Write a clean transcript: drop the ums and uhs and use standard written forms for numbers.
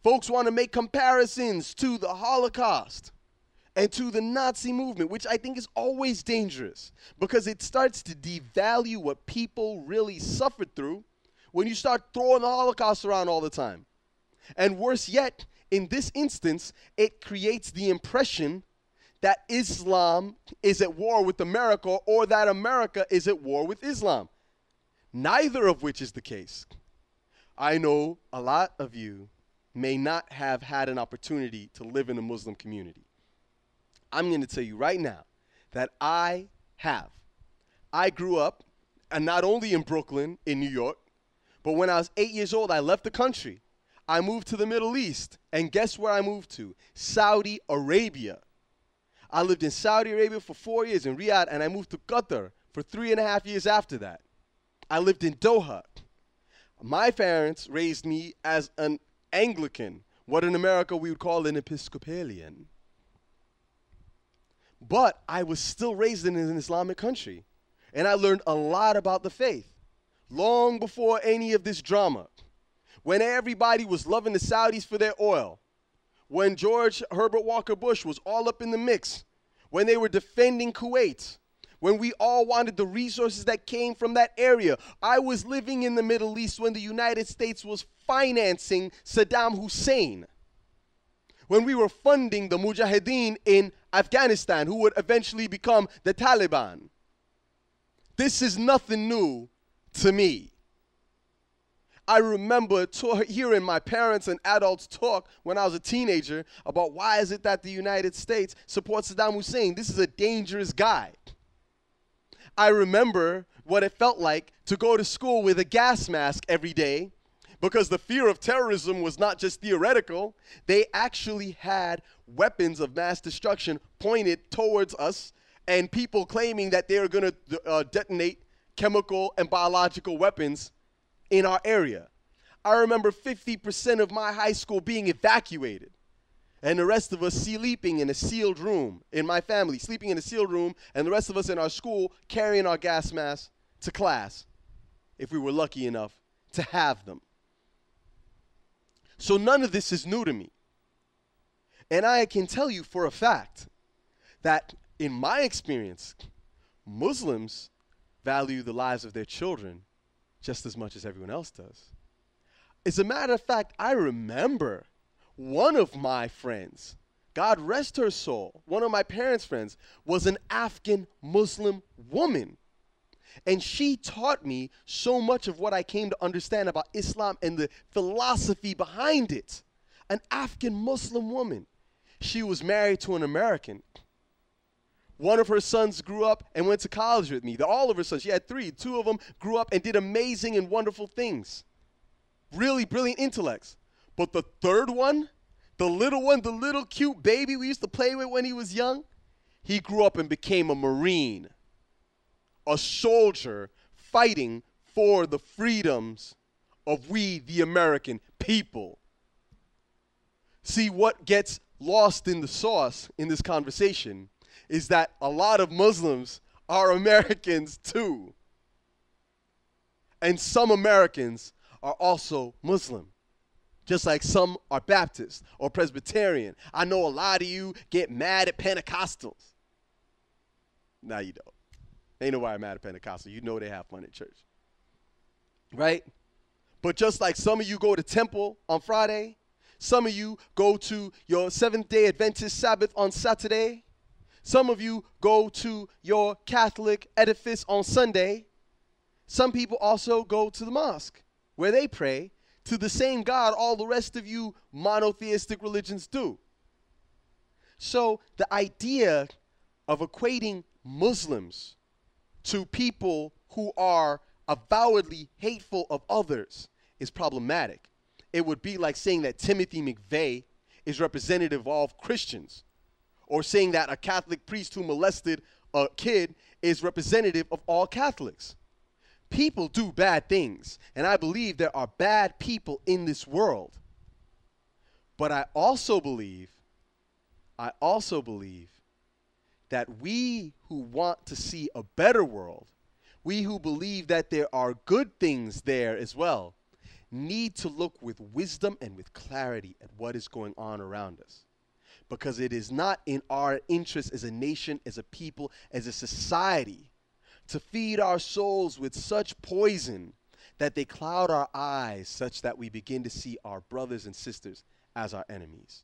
Folks want to make comparisons to the Holocaust and to the Nazi movement, which I think is always dangerous because it starts to devalue what people really suffered through when you start throwing the Holocaust around all the time. And worse yet, in this instance, it creates the impression that Islam is at war with America or that America is at war with Islam. Neither of which is the case. I know a lot of you may not have had an opportunity to live in a Muslim community. I'm going to tell you right now that I have. I grew up, and not only in Brooklyn, in New York, but when I was 8 years old, I left the country. I moved to the Middle East, and guess where I moved to? Saudi Arabia. I lived in Saudi Arabia for 4 years in Riyadh, and I moved to Qatar for 3.5 years after that. I lived in Doha. My parents raised me as an Anglican, what in America we would call an Episcopalian. But I was still raised in an Islamic country, and I learned a lot about the faith long before any of this drama. When everybody was loving the Saudis for their oil, when George Herbert Walker Bush was all up in the mix, when they were defending Kuwait, when we all wanted the resources that came from that area. I was living in the Middle East when the United States was financing Saddam Hussein, when we were funding the Mujahideen in Afghanistan, who would eventually become the Taliban. This is nothing new to me. I remember hearing my parents and adults talk when I was a teenager about why is it that the United States supports Saddam Hussein. This is a dangerous guy. I remember what it felt like to go to school with a gas mask every day because the fear of terrorism was not just theoretical. They actually had weapons of mass destruction pointed towards us and people claiming that they were going to detonate chemical and biological weapons in our area. I remember 50% of my high school being evacuated and the rest of us sleeping in a sealed room, in my family, sleeping in a sealed room, and the rest of us in our school carrying our gas masks to class if we were lucky enough to have them. So none of this is new to me. And I can tell you for a fact that in my experience, Muslims value the lives of their children just as much as everyone else does. As a matter of fact, I remember one of my friends, God rest her soul, one of my parents' friends, was an Afghan Muslim woman. And she taught me so much of what I came to understand about Islam and the philosophy behind it. An Afghan Muslim woman. She was married to an American. One of her sons grew up and went to college with me. All of her sons, she had 3. 2 of them grew up and did amazing and wonderful things. Really brilliant intellects. But the third one, the little cute baby we used to play with when he was young, he grew up and became a Marine, a soldier fighting for the freedoms of we, the American people. See, what gets lost in the sauce in this conversation is that a lot of Muslims are Americans too. And some Americans are also Muslim, just like some are Baptist or Presbyterian. I know a lot of you get mad at Pentecostals. No, you don't. Ain't nobody mad at Pentecostals. You know they have fun at church, right? But just like some of you go to temple on Friday, some of you go to your Seventh-day Adventist Sabbath on Saturday, some of you go to your Catholic edifice on Sunday, some people also go to the mosque where they pray to the same God all the rest of you monotheistic religions do. So the idea of equating Muslims to people who are avowedly hateful of others is problematic. It would be like saying that Timothy McVeigh is representative of all Christians, or saying that a Catholic priest who molested a kid is representative of all Catholics. People do bad things, and I believe there are bad people in this world. But I also believe that we who want to see a better world, we who believe that there are good things there as well, need to look with wisdom and with clarity at what is going on around us. Because it is not in our interest as a nation, as a people, as a society to feed our souls with such poison that they cloud our eyes such that we begin to see our brothers and sisters as our enemies.